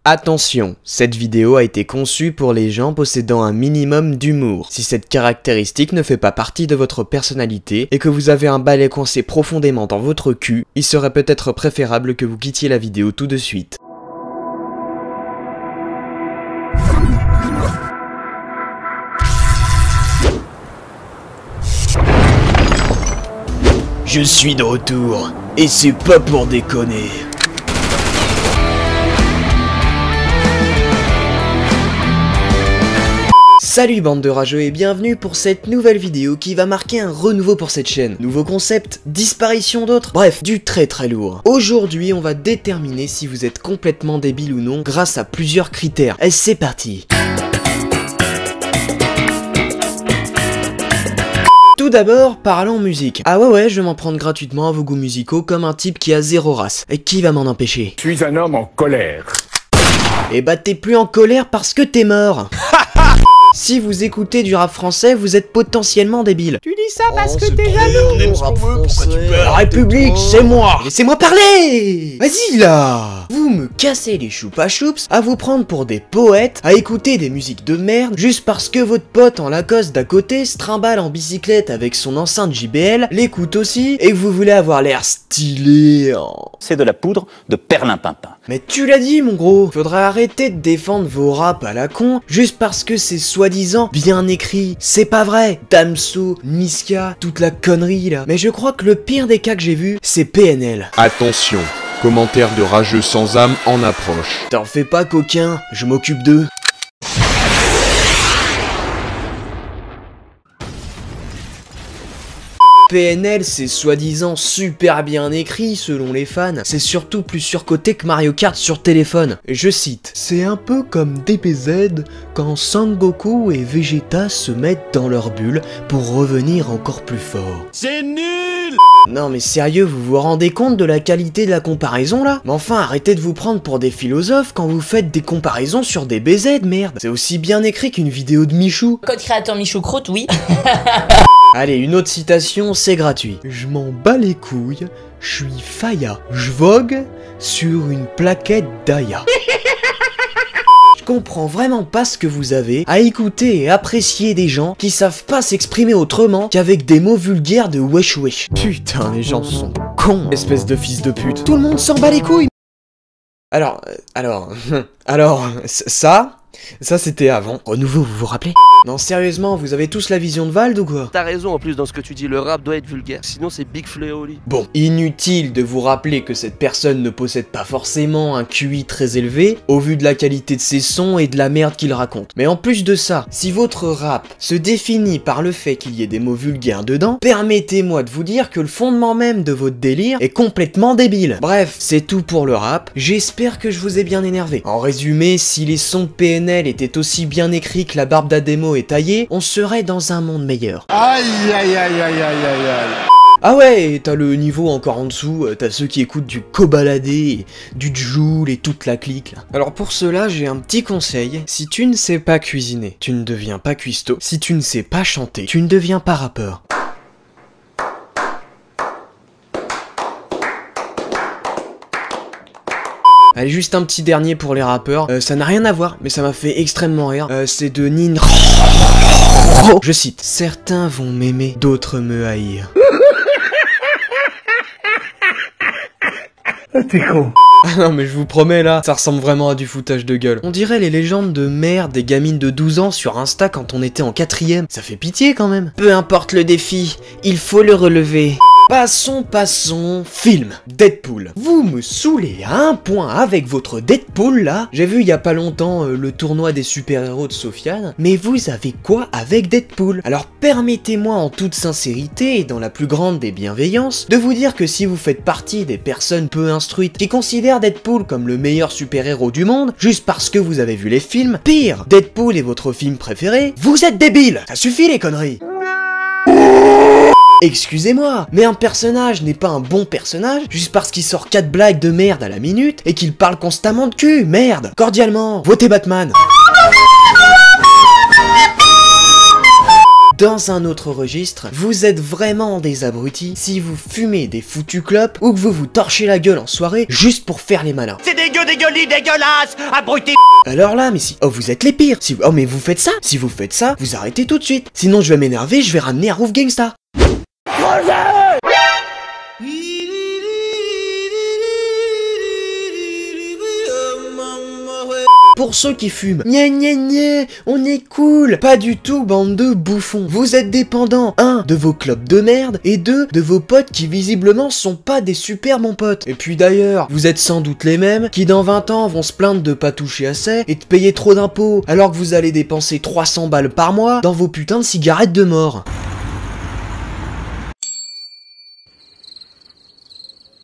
Attention, cette vidéo a été conçue pour les gens possédant un minimum d'humour. Si cette caractéristique ne fait pas partie de votre personnalité et que vous avez un balai coincé profondément dans votre cul, il serait peut-être préférable que vous quittiez la vidéo tout de suite. Je suis de retour, et c'est pas pour déconner. Salut bande de rageux et bienvenue pour cette nouvelle vidéo qui va marquer un renouveau pour cette chaîne. Nouveau concept, disparition d'autres, bref, du très lourd. Aujourd'hui, on va déterminer si vous êtes complètement débile ou non grâce à plusieurs critères. Et c'est parti. Tout d'abord, parlons musique. Ah ouais, je vais m'en prendre gratuitement à vos goûts musicaux comme un type qui a zéro race. Et qui va m'en empêcher? Je suis un homme en colère. Et bah t'es plus en colère parce que t'es mort. Si vous écoutez du rap français, vous êtes potentiellement débile. Tu dis ça parce que t'es jaloux. La République, c'est moi. Laissez-moi parler. Vas-y là. Vous me cassez les choupa choups à vous prendre pour des poètes, à écouter des musiques de merde, juste parce que votre pote en Lacoste d'à côté se trimballe en bicyclette avec son enceinte JBL, l'écoute aussi, et que vous voulez avoir l'air stylé. C'est de la poudre de perlimpinpin. Mais tu l'as dit mon gros, faudrait arrêter de défendre vos raps à la con, juste parce que c'est soi-disant bien écrit. C'est pas vrai. Damso, Niska, toute la connerie là. Mais je crois que le pire des cas que j'ai vu, c'est PNL. Attention, commentaire de rageux sans âme en approche. T'en fais pas coquin, je m'occupe d'eux. PNL, c'est soi-disant super bien écrit selon les fans. C'est surtout plus surcoté que Mario Kart sur téléphone. Je cite: c'est un peu comme DBZ quand Sangoku et Vegeta se mettent dans leur bulle pour revenir encore plus fort. C'est nul. Non mais sérieux, vous vous rendez compte de la qualité de la comparaison là? Mais enfin, arrêtez de vous prendre pour des philosophes quand vous faites des comparaisons sur des BZ, merde. C'est aussi bien écrit qu'une vidéo de Michou. Code créateur Michou Croûte, oui. Allez, une autre citation, c'est gratuit. Je m'en bats les couilles, je suis Faya. Je vogue sur une plaquette d'Aya. Je comprends vraiment pas ce que vous avez à écouter et apprécier des gens qui savent pas s'exprimer autrement qu'avec des mots vulgaires de wesh wesh. Putain, les gens sont cons, espèce de fils de pute. Tout le monde s'en bat les couilles. Alors, ça c'était avant. Renouveau, vous vous rappelez? Non, sérieusement, vous avez tous la vision de Vald ou quoi? T'as raison en plus dans ce que tu dis, le rap doit être vulgaire, sinon c'est Big Fléau au lit. Bon, inutile de vous rappeler que cette personne ne possède pas forcément un QI très élevé, au vu de la qualité de ses sons et de la merde qu'il raconte. Mais en plus de ça, si votre rap se définit par le fait qu'il y ait des mots vulgaires dedans, permettez-moi de vous dire que le fondement même de votre délire est complètement débile. Bref, c'est tout pour le rap, j'espère que je vous ai bien énervé. En résumé, si les sons de PNL étaient aussi bien écrits que la barbe d'Ademo est taillée, on serait dans un monde meilleur. Aïe aïe aïe aïe aïe aïe aïe. Ah ouais, t'as le niveau encore en dessous, t'as ceux qui écoutent du Cobaladé, du Joule et toute la clique là. Alors pour cela, j'ai un petit conseil. Si tu ne sais pas cuisiner, tu ne deviens pas cuistot. Si tu ne sais pas chanter, tu ne deviens pas rappeur. Allez, juste un petit dernier pour les rappeurs. Ça n'a rien à voir, mais ça m'a fait extrêmement rire. C'est de Nin. Je cite: certains vont m'aimer, d'autres me haïr. T'es con. Ah non mais je vous promets là, ça ressemble vraiment à du foutage de gueule. On dirait les légendes de merde des gamines de 12 ans sur Insta quand on était en 4ème. Ça fait pitié quand même. Peu importe le défi, il faut le relever. Passons, film, Deadpool. Vous me saoulez à un point avec votre Deadpool là. J'ai vu il y a pas longtemps le tournoi des super-héros de Sofiane, mais vous avez quoi avec Deadpool? Alors permettez-moi en toute sincérité et dans la plus grande des bienveillances, de vous dire que si vous faites partie des personnes peu instruites qui considèrent Deadpool comme le meilleur super-héros du monde, juste parce que vous avez vu les films, pire, Deadpool est votre film préféré, vous êtes débile. Ça suffit les conneries. Excusez-moi, mais un personnage n'est pas un bon personnage juste parce qu'il sort 4 blagues de merde à la minute et qu'il parle constamment de cul, merde. Cordialement, votez Batman. Dans un autre registre, vous êtes vraiment des abrutis si vous fumez des foutus clopes ou que vous vous torchez la gueule en soirée juste pour faire les malins. C'est dégueulasse, abruti. Alors là, mais si... Oh, vous êtes les pires. Oh, mais vous faites ça. Si vous faites ça, vous arrêtez tout de suite. Sinon, je vais m'énerver, je vais ramener à Roof Gangsta. Pour ceux qui fument, gna gna gna, on est cool. Pas du tout, bande de bouffons. Vous êtes dépendants, 1, de vos clopes de merde, et 2, de vos potes qui visiblement sont pas des super bons potes. Et puis d'ailleurs, vous êtes sans doute les mêmes qui dans 20 ans vont se plaindre de pas toucher assez et de payer trop d'impôts, alors que vous allez dépenser 300 balles par mois dans vos putains de cigarettes de mort.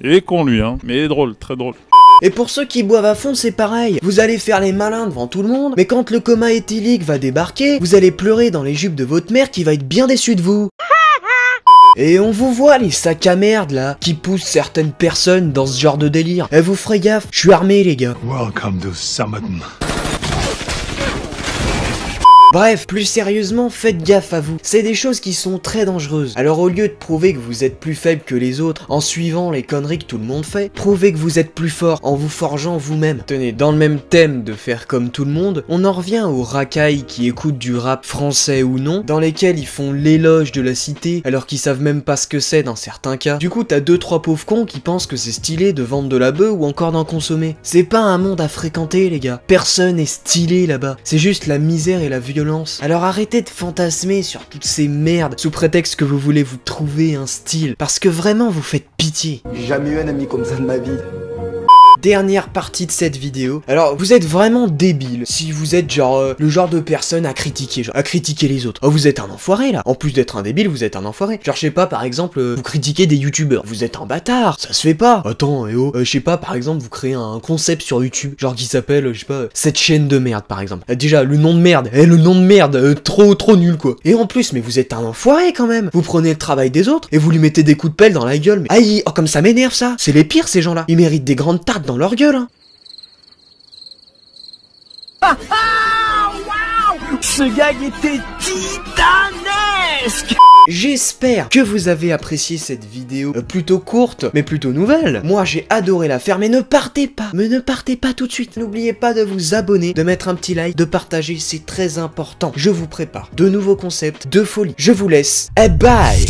Il est con lui, hein, mais il est drôle, très drôle. Et pour ceux qui boivent à fond, c'est pareil. Vous allez faire les malins devant tout le monde, mais quand le coma éthylique va débarquer, vous allez pleurer dans les jupes de votre mère qui va être bien déçue de vous. Et on vous voit les sacs à merde là, qui poussent certaines personnes dans ce genre de délire. Et vous ferez gaffe, je suis armé les gars. Welcome to Summerton. Bref, plus sérieusement, faites gaffe à vous. C'est des choses qui sont très dangereuses. Alors au lieu de prouver que vous êtes plus faible que les autres en suivant les conneries que tout le monde fait, prouvez que vous êtes plus fort en vous forgeant vous-même. Tenez, dans le même thème de faire comme tout le monde, on en revient aux racailles qui écoutent du rap français ou non, dans lesquels ils font l'éloge de la cité alors qu'ils savent même pas ce que c'est dans certains cas. Du coup, t'as 2-3 pauvres cons qui pensent que c'est stylé de vendre de la bœuf ou encore d'en consommer. C'est pas un monde à fréquenter les gars. Personne est stylé là-bas. C'est juste la misère et la violence. Alors arrêtez de fantasmer sur toutes ces merdes sous prétexte que vous voulez vous trouver un style, parce que vraiment vous faites pitié. J'ai jamais eu un ami comme ça de ma vie. Dernière partie de cette vidéo. Alors, vous êtes vraiment débile si vous êtes genre le genre de personne à critiquer les autres. Oh, vous êtes un enfoiré là. En plus d'être un débile, vous êtes un enfoiré. Genre, je sais pas, par exemple, vous critiquez des youtubeurs. Vous êtes un bâtard. Ça se fait pas. Attends, je sais pas, par exemple, vous créez un concept sur YouTube, genre qui s'appelle, je sais pas, cette chaîne de merde, par exemple. Déjà, le nom de merde. Le nom de merde, trop nul quoi. Et en plus, mais vous êtes un enfoiré quand même. Vous prenez le travail des autres et vous lui mettez des coups de pelle dans la gueule. Mais aïe, oh comme ça m'énerve ça. C'est les pires ces gens-là. Ils méritent des grandes tartes dans leur gueule, hein. Ce gag était titanesque. J'espère que vous avez apprécié cette vidéo plutôt courte, mais plutôt nouvelle. Moi, j'ai adoré la faire, mais ne partez pas tout de suite. N'oubliez pas de vous abonner, de mettre un petit like, de partager, c'est très important. Je vous prépare de nouveaux concepts de folie. Je vous laisse, et bye.